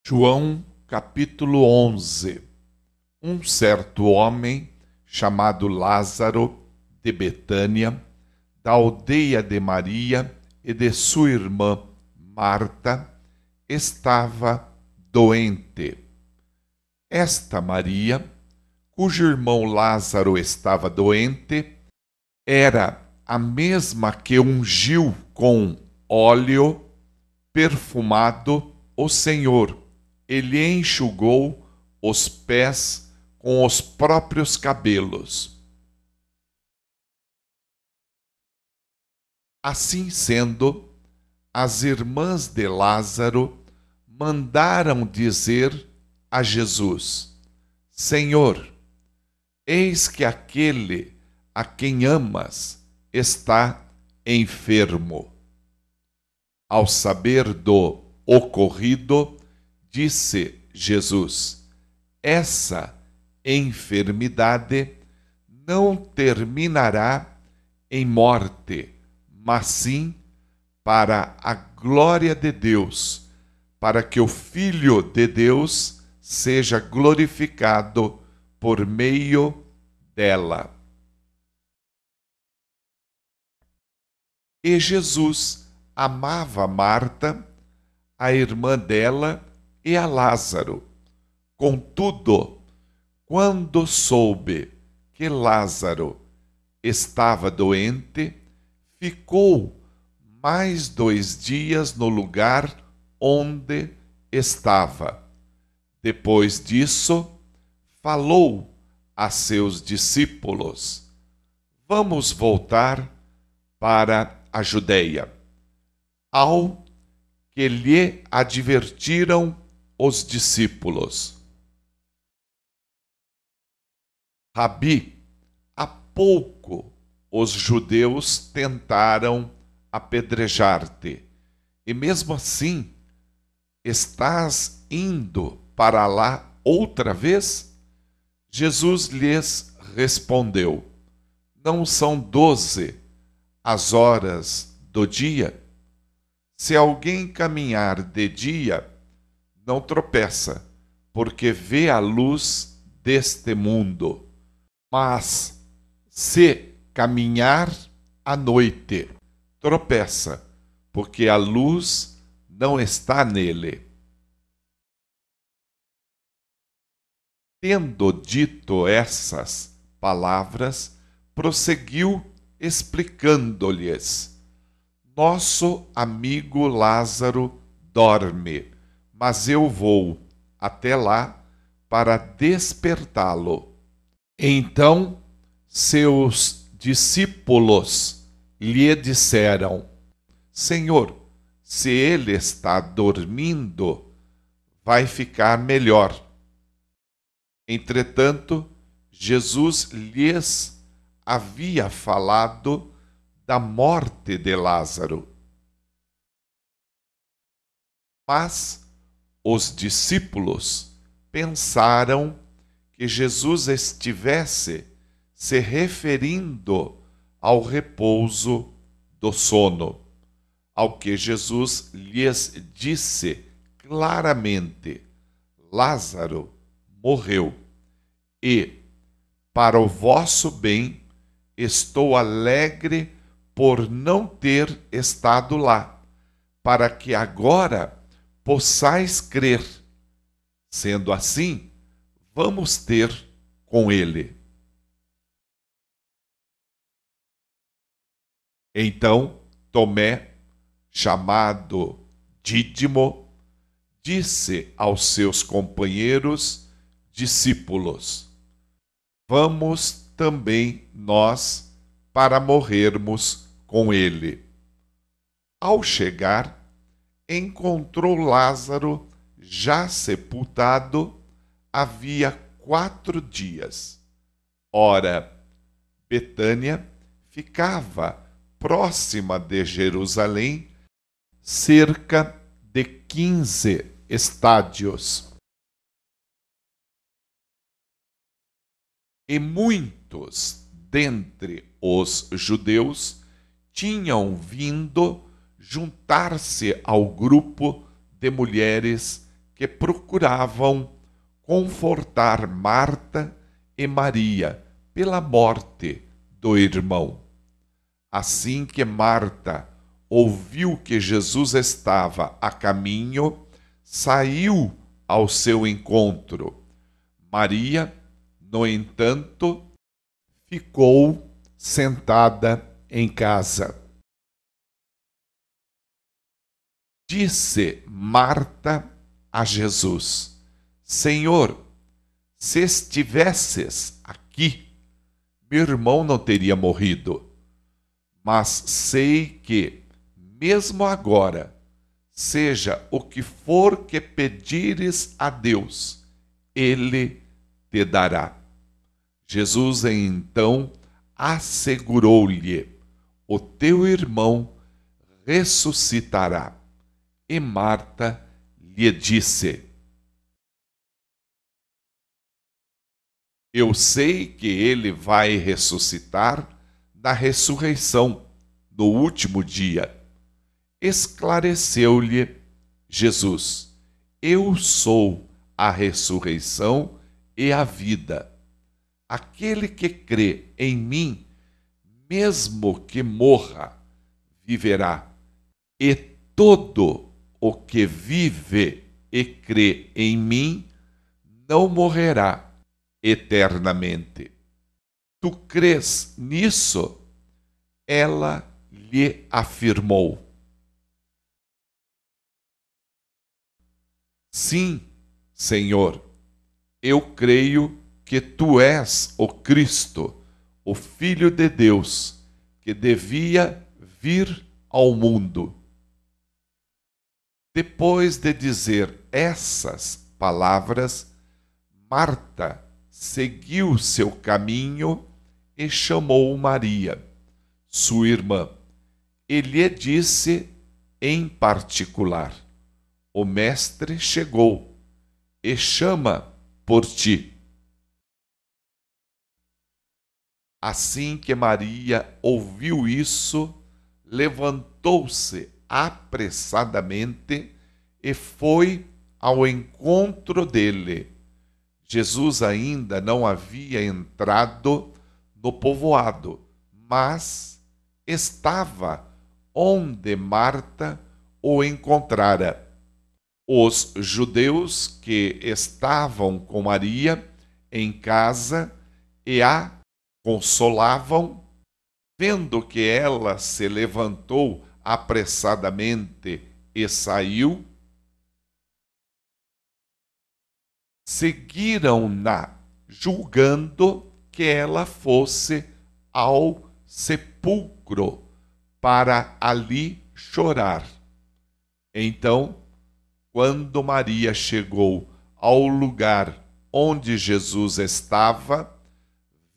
João capítulo 11. Um certo homem, chamado Lázaro, de Betânia, da aldeia de Maria e de sua irmã Marta, estava doente. Esta Maria, cujo irmão Lázaro estava doente, era a mesma que ungiu com óleo perfumado o Senhor. Ele enxugou os pés com os próprios cabelos. Assim sendo, as irmãs de Lázaro mandaram dizer a Jesus: Senhor, eis que aquele a quem amas está enfermo. Ao saber do ocorrido, disse Jesus: essa enfermidade não terminará em morte, mas sim para a glória de Deus, para que o Filho de Deus seja glorificado por meio dela. E Jesus amava Marta, a irmã dela e a Lázaro. Contudo, quando soube que Lázaro estava doente, ficou mais 2 dias no lugar onde estava. Depois disso, falou a seus discípulos: vamos voltar para a Judeia. Ao que lhe advertiram os discípulos: Rabi, há pouco os judeus tentaram apedrejar-te, e mesmo assim estás indo para lá outra vez? Jesus lhes respondeu: não são 12 as horas do dia? Se alguém caminhar de dia, não tropeça, porque vê a luz deste mundo. Mas se caminhar à noite, tropeça, porque a luz não está nele. Tendo dito essas palavras, prosseguiu explicando-lhes: nosso amigo Lázaro dorme, mas eu vou até lá para despertá-lo. Então seus discípulos lhe disseram: Senhor, se ele está dormindo, vai ficar melhor. Entretanto, Jesus lhes havia falado da morte de Lázaro. Mas os discípulos pensaram que Jesus estivesse se referindo ao repouso do sono, ao que Jesus lhes disse claramente: Lázaro morreu, e, para o vosso bem, estou alegre por não ter estado lá, para que agora possais crer. Sendo assim, vamos ter com ele. Então Tomé, chamado Dídimo, disse aos seus companheiros discípulos: vamos também nós para morrermos com ele. Ao chegar, encontrou Lázaro já sepultado havia 4 dias. Ora, Betânia ficava próxima de Jerusalém, cerca de 15 estádios. E muitos dentre os judeus tinham vindo juntar-se ao grupo de mulheres que procuravam confortar Marta e Maria pela morte do irmão. Assim que Marta ouviu que Jesus estava a caminho, saiu ao seu encontro. Maria, no entanto, ficou sentada em casa. Disse Marta a Jesus: Senhor, se estivesses aqui, meu irmão não teria morrido. Mas sei que, mesmo agora, seja o que for que pedires a Deus, Ele te dará. Jesus então assegurou-lhe: o teu irmão ressuscitará. E Marta lhe disse: eu sei que ele vai ressuscitar na ressurreição, no último dia. Esclareceu-lhe Jesus: eu sou a ressurreição e a vida. Aquele que crê em mim, mesmo que morra, viverá. E todo o que vive e crê em mim não morrerá eternamente. Tu crês nisso? Ela lhe afirmou: sim, Senhor, eu creio que tu és o Cristo, o Filho de Deus, que devia vir ao mundo. Depois de dizer essas palavras, Marta seguiu seu caminho e chamou Maria, sua irmã, e lhe disse em particular: o mestre chegou e chama por ti. Assim que Maria ouviu isso, levantou-se apressadamente e foi ao encontro dele. Jesus ainda não havia entrado no povoado, mas estava onde Marta o encontrara. Os judeus que estavam com Maria em casa e a consolavam, vendo que ela se levantou apressadamente e saiu, seguiram-na, julgando que ela fosse ao sepulcro para ali chorar. Então, quando Maria chegou ao lugar onde Jesus estava,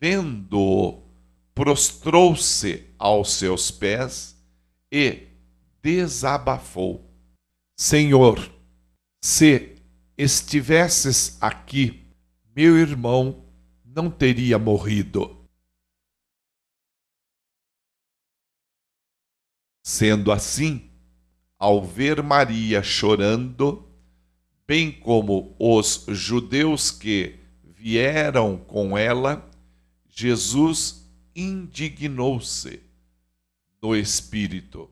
vendo-o, prostrou-se aos seus pés e desabafou: Senhor, se estivesses aqui, meu irmão não teria morrido. Sendo assim, ao ver Maria chorando, bem como os judeus que vieram com ela, Jesus indignou-se no espírito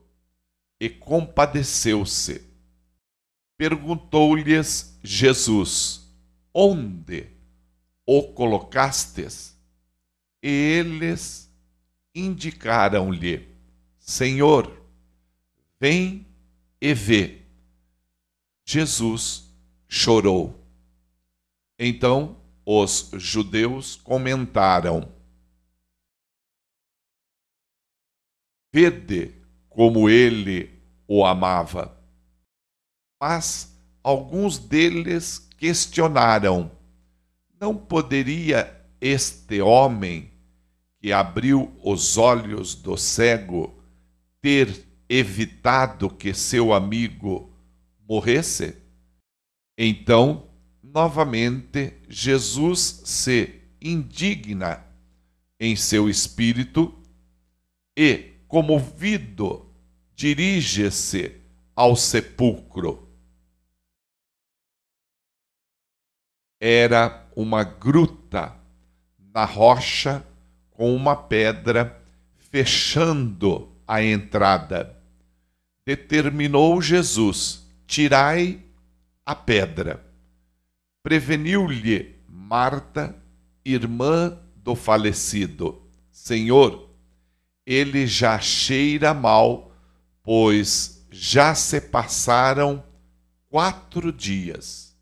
e compadeceu-se. Perguntou-lhes Jesus: onde o colocastes? E eles indicaram-lhe: Senhor, vem e vê. Jesus chorou. Então os judeus comentaram: vede como ele o amava. Mas alguns deles questionaram: não poderia este homem que abriu os olhos do cego ter evitado que seu amigo morresse? Então, novamente, Jesus se indigna em seu espírito e, comovido, dirige-se ao sepulcro. era uma gruta na rocha com uma pedra fechando a entrada. Determinou Jesus: tirai a pedra. Preveniu-lhe Marta, irmã do falecido: Senhor, ele já cheira mal, pois já se passaram 4 dias.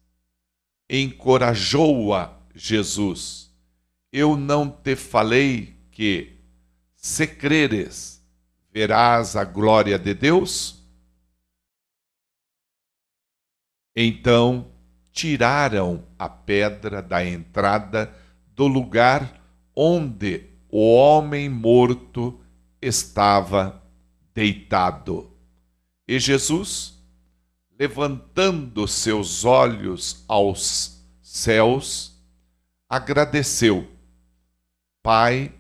Encorajou-a Jesus: eu não te falei que, se creres, verás a glória de Deus? Então tiraram a pedra da entrada do lugar onde o homem morto estava deitado. E Jesus, levantando seus olhos aos céus, agradeceu: Pai,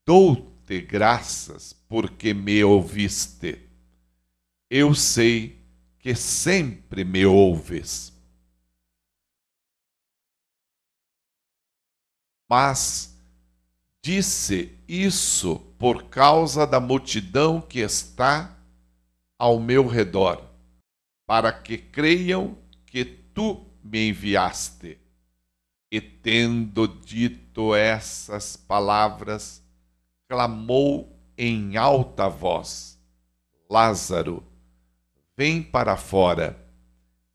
dou-te graças porque me ouviste. Eu sei que sempre me ouves. Mas disse isso por causa da multidão que está ao meu redor, para que creiam que tu me enviaste. E tendo dito essas palavras, clamou em alta voz: Lázaro, vem para fora.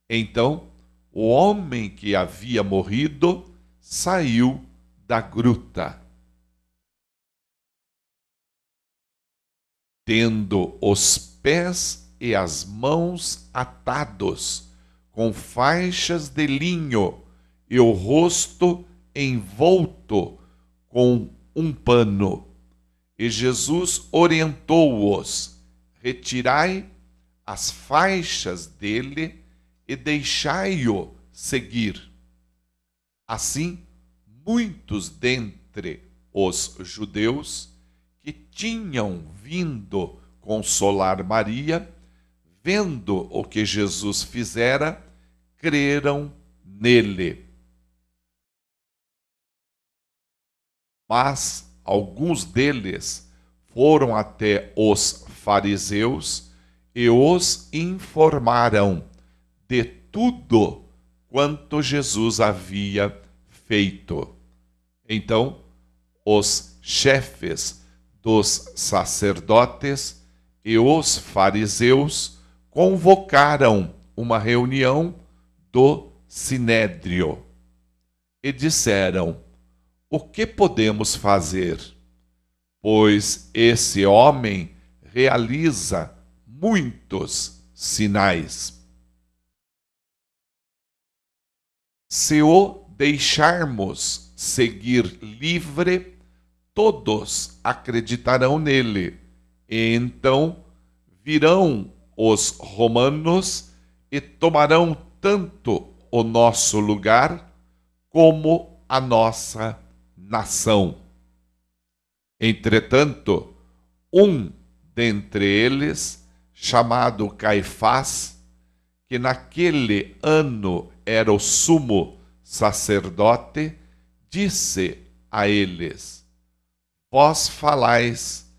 Então, o homem que havia morrido saiu da gruta. Tendo os pés e as mãos atados com faixas de linho e o rosto envolto com um pano. E Jesus orientou-os: retirai as faixas dele e deixai-o seguir. Assim, muitos dentre os judeus que tinham vindo consolar Maria, vendo o que Jesus fizera, creram nele. Mas alguns deles foram até os fariseus e os informaram de tudo quanto Jesus havia feito. Então, os chefes dos sacerdotes e os fariseus convocaram uma reunião do sinédrio e disseram: o que podemos fazer? Pois esse homem realiza muitos sinais. Se o deixarmos seguir livre, todos acreditarão nele. E então virão os romanos e tomarão tanto o nosso lugar como a nossa nação. Entretanto, um dentre eles, chamado Caifás, que naquele ano era o sumo sacerdote, disse a eles: vós falais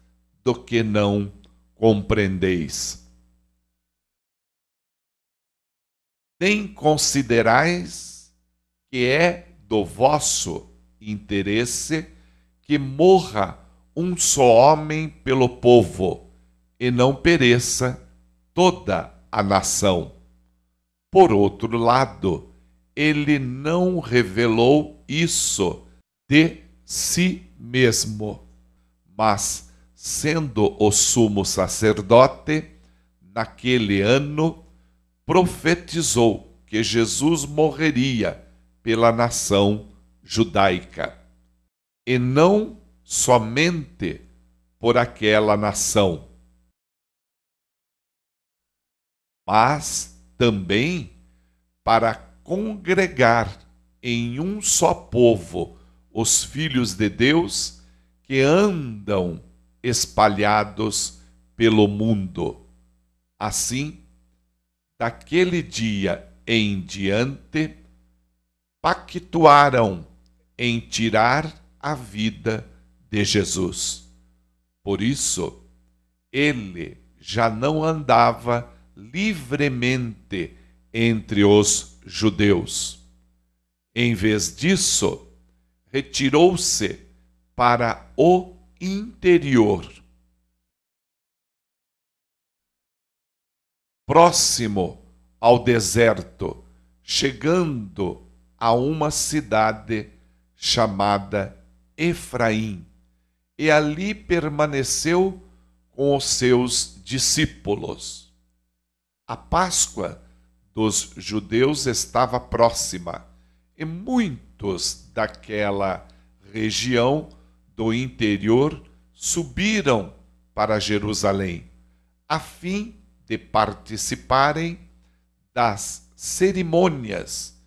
do que não compreendeis. Nem considerais que é do vosso interesse que morra um só homem pelo povo, e não pereça toda a nação. Por outro lado, ele não revelou isso de si mesmo, mas, sendo o sumo sacerdote, naquele ano, profetizou que Jesus morreria pela nação judaica, e não somente por aquela nação, mas também para congregar em um só povo os filhos de Deus que andam espalhados pelo mundo. Assim, daquele dia em diante, pactuaram em tirar a vida de Jesus. Por isso, ele já não andava livremente entre os judeus. Em vez disso, retirou-se para o interior. Próximo ao deserto, chegando a uma cidade chamada Efraim, e ali permaneceu com os seus discípulos. A Páscoa dos judeus estava próxima, e muitos daquela região do interior subiram para Jerusalém, a fim de participarem das cerimônias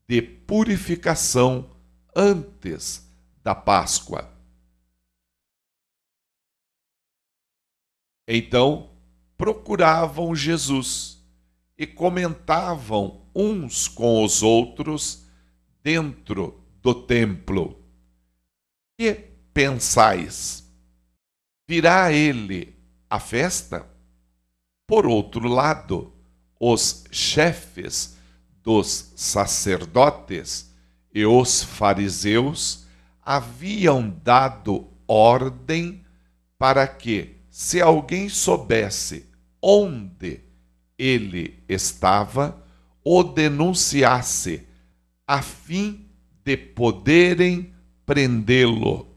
de purificação antes da Páscoa. Então, procuravam Jesus e comentavam uns com os outros dentro do templo: que pensais? Virá ele à festa? Por outro lado, os chefes dos sacerdotes e os fariseus haviam dado ordem para que, se alguém soubesse onde ele estava, o denunciasse, a fim de poderem prendê-lo.